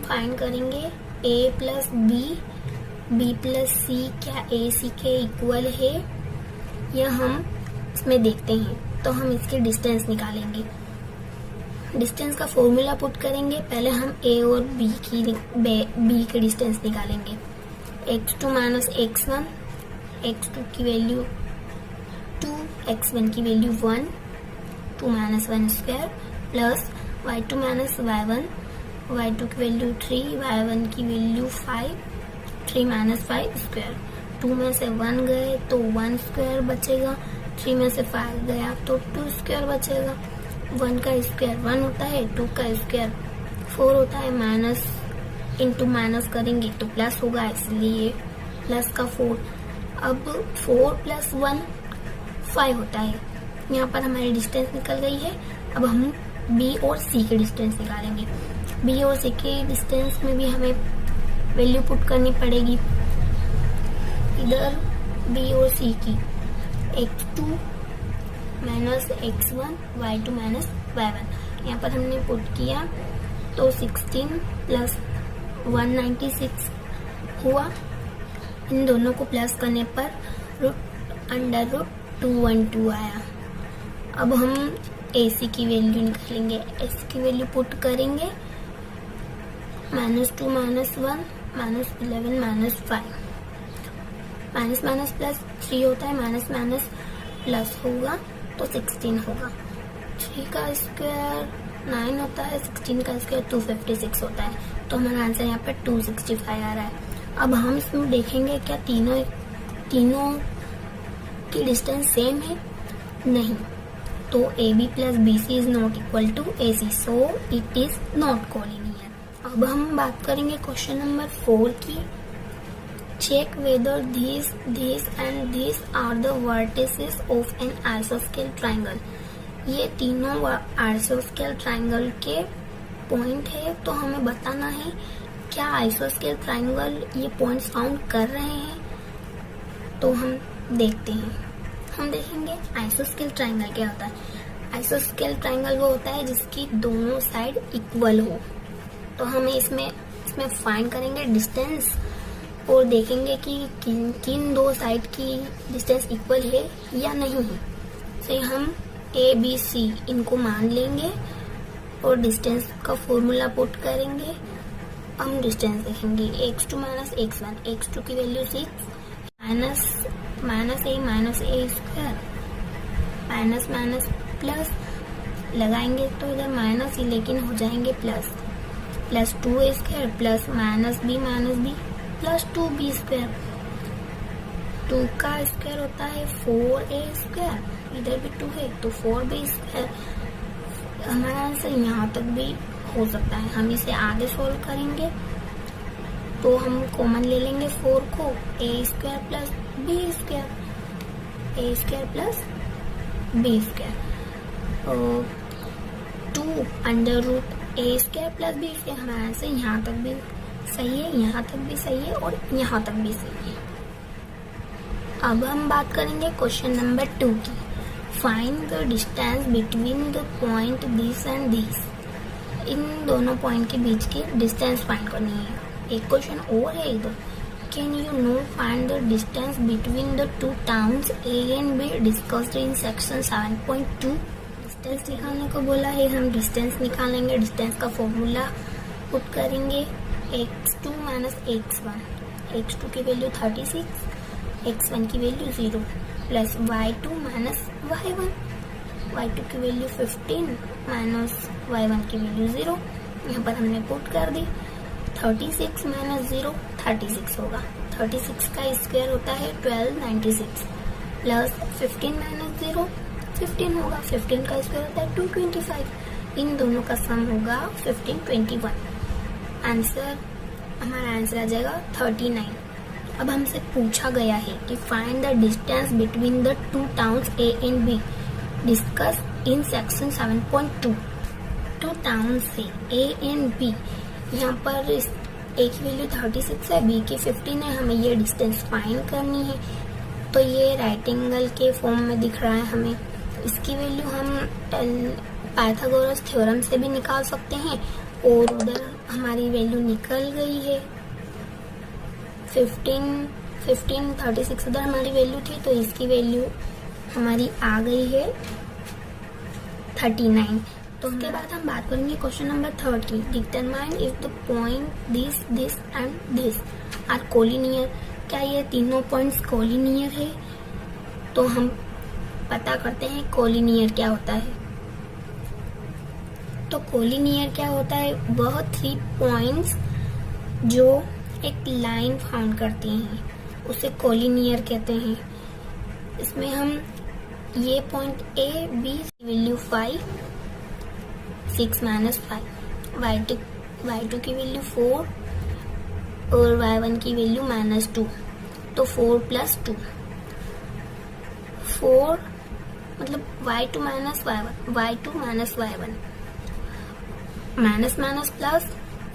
Find करेंगे a plus B plus सी क्या ए सी के इक्वल है, यह हम इसमें देखते हैं। तो हम इसके डिस्टेंस निकालेंगे। डिस्टेंस का फॉर्मूला पुट करेंगे। पहले हम a और b के डिस्टेंस निकालेंगे। x2 माइनस x1, x2 की वैल्यू 2, x1 की value 1, 2 minus 1 square plus y2 minus y1, y2 की वैल्यू 3, y1 की वैल्यू 5, 3 माइनस 5 स्क्वायर। 2 में से 1 गए तो 1 स्क्वायर बचेगा, 3 में से 5 गया तो 2 स्क्वायर बचेगा। 1 का स्क्वायर 1 होता है, 2 का स्क्वायर 4 होता है, माइनस इंटू माइनस करेंगे तो प्लस होगा, इसलिए प्लस का 4। अब 4 प्लस 1 5 होता है। यहाँ पर हमारी डिस्टेंस निकल गई है। अब हम b और c के डिस्टेंस निकालेंगे। b और c के डिस्टेंस में भी हमें वैल्यू पुट करनी पड़ेगी। इधर b और c की x2 minus x1, y2 minus y1, यहाँ पर हमने पुट किया तो 16 प्लस 196 हुआ। इन दोनों को प्लस करने पर √212 आया। अब हम AC की वैल्यू निकालेंगे। AC की वैल्यू पुट करेंगे -2 minus 1 minus 11 minus 5, minus minus plus 3 होता है, माइनस माइनस प्लस होगा तो 16 होगा। 3 का स्क्वायर 9 होता है, 16 का स्क्वायर 256 होता है। तो हमारा आंसर यहाँ पर 265 आ रहा है। अब हम इसमें देखेंगे क्या तीनों की डिस्टेंस सेम है? नहीं। तो AB plus BC is not equal to AC, so it is not collinear. अब हम बात करेंगे क्वेश्चन नंबर 4 की। Check whether these and these are the vertices of an isosceles triangle. ये तीनों isosceles triangle के पॉइंट है, तो हमें बताना है क्या isosceles triangle ये पॉइंट्स फाउंड कर रहे हैं। तो हम देखते हैं। हम देखेंगे isosceles triangle क्या होता है। isosceles triangle वो होता है जिसकी दोनों साइड इक्वल हो। तो हमें इसमें फाइंड करेंगे डिस्टेंस और देखेंगे कि किन दो साइड की डिस्टेंस इक्वल है या नहीं है। से हम A, B, C इनको मान लेंगे और डिस्टेंस का फॉर्मूला पुट करेंगे। हम डिस्टेंस देखेंगे x2 माइनस x1, x2 की value 6, minus a square, minus minus plus लगाएंगे तो इधर माइनस ही लेकिन हो जाएंगे plus 2a square plus minus b plus 2b square. 2 का स्क्वायर होता है 4a स्क्वायर, इधर भी 2 है तो 4b स्क्वायर। हमारा आंसर यहाँ तक भी हो सकता है। हम इसे आगे सोल्व करेंगे तो हम कॉमन ले लेंगे 4 को, a square plus b square, a square plus b square, 2 under root a square plus b square. हमारा आंसर यहाँ तक भी सही है, यहाँ तक भी सही है और यहाँ तक भी सही है। अब हम बात करेंगे क्वेश्चन नंबर 2 की। Find the distance between the point this and this. इन दोनों पॉइंट के बीच की डिस्टेंस फाइंड करनी है। एक क्वेश्चन और है इधर। Can you know find the distance between the two towns A and B discussed in section 7.2। Distance निकालने को बोला है, हम डिस्टेंस निकालेंगे। डिस्टेंस का फॉर्मूला पुट करेंगे x2 माइनस x1, x2 की वैल्यू 36, x1 की value 0 plus y2 minus y1, y2 की वैल्यू 15 माइनस y1 की वैल्यू 0। यहाँ पर हमने पुट कर दी। 36 माइनस 0 36 होगा। 36 का स्क्वायर होता है 1296 प्लस 15 माइनस 0 15 होगा। 15 का स्क्वायर होता है 225। इन दोनों का सम होगा 1521। आंसर हमारा आंसर आ जाएगा 39। अब हमसे पूछा गया है कि find the distance between the two towns A and B discuss in section 7.2। Two towns से A एंड B, यहाँ पर A की वैल्यू 36 है, B की 15 है। हमें ये डिस्टेंस फाइंड करनी है। तो ये राइट एंगल के फॉर्म में दिख रहा है हमें। इसकी वैल्यू हम पाइथागोरस थ्योरम से भी निकाल सकते हैं और उधर हमारी वैल्यू निकल गई है 36 उधर हमारी वैल्यू थी, तो इसकी वैल्यू हमारी आ गई है 39। तो उसके बाद हम बात करेंगे क्वेश्चन नंबर 3 की। Determine if the point this and this are collinear. क्या ये तीनों पॉइंट्स कोलिनियर है? तो हम पता करते हैं कोलिनियर क्या होता है। तो कोलिनियर क्या होता है? वह 3 पॉइंट्स जो एक लाइन फाउंड करते हैं उसे कोलिनियर कहते हैं। इसमें हम ये point A B value 5, 6 minus 5, y2 की वैल्यू 4 और y1 की वैल्यू -2, तो 4 + 2, 4 मतलब y2 minus y1 minus plus,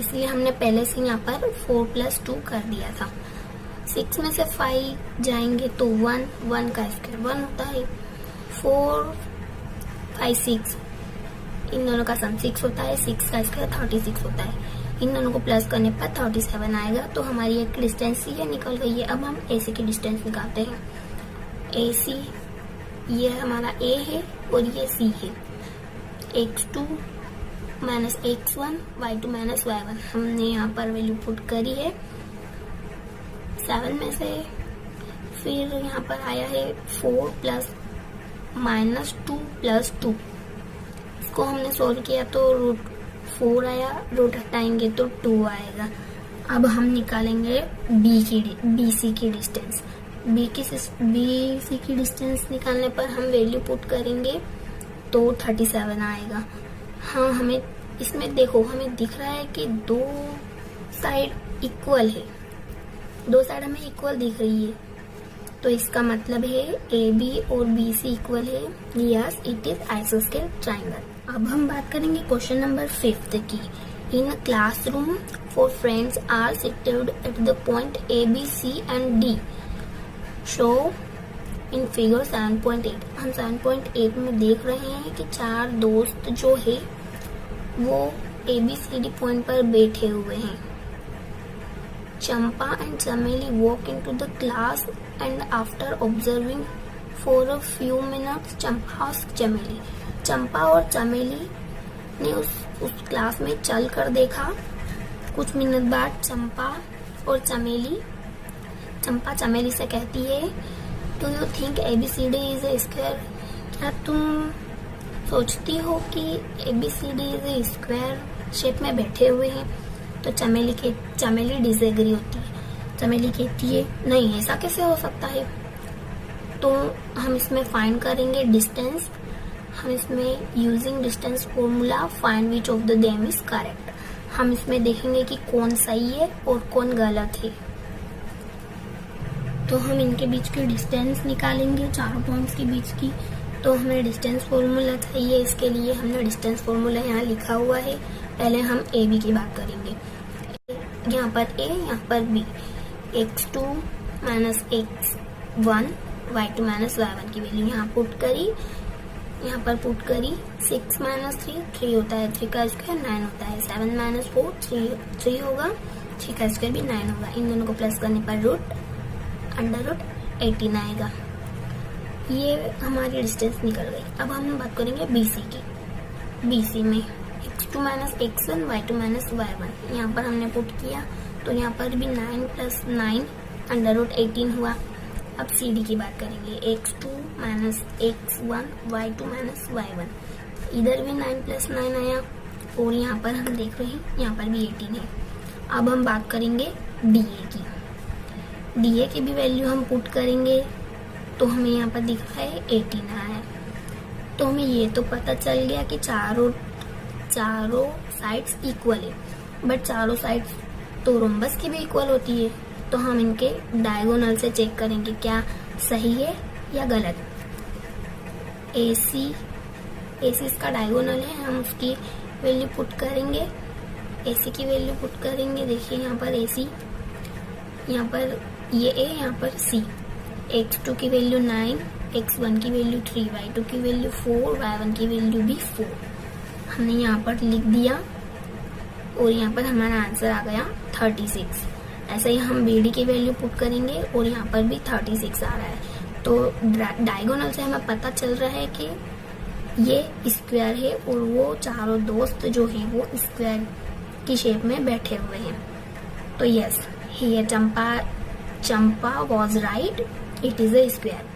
इसलिए हमने पहले से यहाँ पर 4 + 2 कर दिया था। 6 में से 5 जाएंगे तो 1 का स्क्वायर 1 होता है। 4, 5, 6 इन दोनों का सम 6 होता है। 6 का स्क्वायर 36 होता है। इन दोनों को प्लस करने पर 37 आएगा। तो हमारी एक डिस्टेंस ये निकल गई है। अब हम AC की डिस्टेंस निकालते हैं। AC ये हमारा A है और ये C है। x2 minus x1, y2 minus y1 हमने यहाँ पर वैल्यू पुट करी है 7 में से। फिर यहाँ पर आया है 4 प्लस -2 + 2। इसको हमने सोल्व किया तो √4 आया, रूट हटाएंगे तो 2 आएगा। अब हम निकालेंगे BC की डिस्टेंस। BC की डिस्टेंस निकालने पर हम वैल्यू पुट करेंगे तो 37 आएगा। हाँ, हमें इसमें देखो हमें दिख रहा है कि 2 साइड इक्वल है, 2 साइड हमें इक्वल दिख रही है, तो इसका मतलब है AB और BC इक्वल है। यस, इट इज आइसोस्केल ट्राइंगल। अब हम बात करेंगे क्वेश्चन नंबर 5 की। In a classroom 4 friends are seated at the point A, B, C and D show in figure 7.8। हम 7.8 में देख रहे हैं कि 4 दोस्त जो है वो ABCD पॉइंट पर बैठे हुए हैं। चंपा एंड चमेली walk into the class and after observing for a few minutes Champa asked चमेली। चंपा और चमेली ने उस क्लास में चल कर देखा। कुछ मिनट बाद चंपा चमेली से कहती है, do you think ABCD is a square? क्या तुम सोचती हो कि ABCD is a square shape में बैठे हुए हैं? तो चमेली डिसएग्री होती है। चमेली कहती है, नहीं, ऐसा कैसे हो सकता है? तो हम इसमें फाइंड करेंगे डिस्टेंस। हम इसमें using distance formula find which of the them is correct. हम इसमें देखेंगे कि कौन सही है और कौन गलत है। तो हम इनके बीच की डिस्टेंस निकालेंगे, चारों पॉइंट्स के बीच की। तो हमें डिस्टेंस फॉर्मूला चाहिए, इसके लिए हमने डिस्टेंस फॉर्मूला यहाँ लिखा हुआ है। पहले हम AB की बात करेंगे। यहाँ पर A, यहाँ पर B। x2 minus x1, y2 minus y1 की वैल्यू यहाँ पुट करी। 6 माइनस 3 होता है, 3 का स्क्वायर 9 होता है। 7 माइनस 4 3 होगा, 3 का स्क्वायर भी 9 होगा। इन दोनों को प्लस करने पर √18 आएगा। ये हमारी डिस्टेंस निकल गई। अब हम बात करेंगे BC की। BC में x2 minus x1, y2 minus y1 यहाँ पर हमने पुट किया, तो यहाँ पर भी 9 + 9 √18 हुआ। अब CD की बात करेंगे। x2 minus x1, y2 minus y1 इधर भी 9 + 9 आया, और यहाँ पर हम देख रहे हैं यहाँ पर भी 18 है। अब हम बात करेंगे DA की। DA की भी वैल्यू हम पुट करेंगे, तो हमें यहाँ पर दिख रहा है 18 आया है। तो हमें ये तो पता चल गया कि चारों साइड्स इक्वल है, बट चारों साइड्स तो रोम्बस की भी इक्वल होती है। तो हम इनके डायगोनल से चेक करेंगे क्या सही है या गलत। AC इसका डायगोनल है, हम उसकी वैल्यू पुट करेंगे। AC की वैल्यू पुट करेंगे। देखिए यहाँ पर AC, यहाँ पर ये A, यहाँ पर C। x2 की वैल्यू 9, x1 की वैल्यू 3, y2 की वैल्यू 4, y1 की वैल्यू भी 4 हमने यहाँ पर लिख दिया। और यहाँ पर हमारा आंसर आ गया 36। ऐसे ही हम BD की वैल्यू पुट करेंगे और यहाँ पर भी 36 आ रहा है। तो डायगोनल से हमें पता चल रहा है कि ये स्क्वायर है और वो चारों दोस्त जो हैं वो स्क्वायर की शेप में बैठे हुए हैं। तो yes, here Champa was right, it is a square.